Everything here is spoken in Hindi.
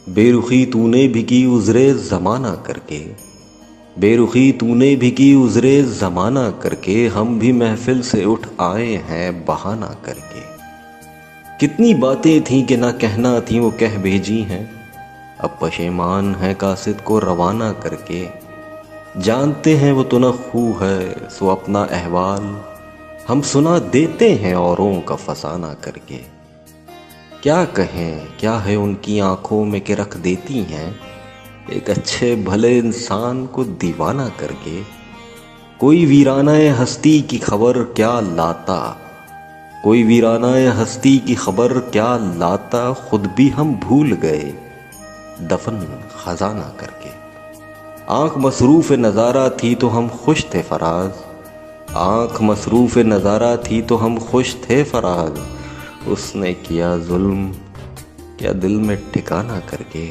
बेरुखी तूने भी की उज़रे ज़माना करके, बेरुखी तूने भी की उज़रे ज़माना करके, हम भी महफिल से उठ आए हैं बहाना करके। कितनी बातें थीं कि ना कहना थी वो कह भेजी हैं, अब पशेमान है कासिद को रवाना करके। जानते हैं वो तो न खू है सो अपना अहवाल, हम सुना देते हैं औरों का फसाना करके। क्या कहें क्या है उनकी आंखों में कि रख देती हैं, एक अच्छे भले इंसान को दीवाना करके। कोई वीरानाए हस्ती की खबर क्या लाता, कोई वीरानाए हस्ती की खबर क्या लाता, खुद भी हम भूल गए दफन खजाना करके। आंख मसरूफ नज़ारा थी तो हम खुश थे फराज, आंख मसरूफ नज़ारा थी तो हम खुश थे फराज, उसने किया जुल्म क्या दिल में ठिकाना करके।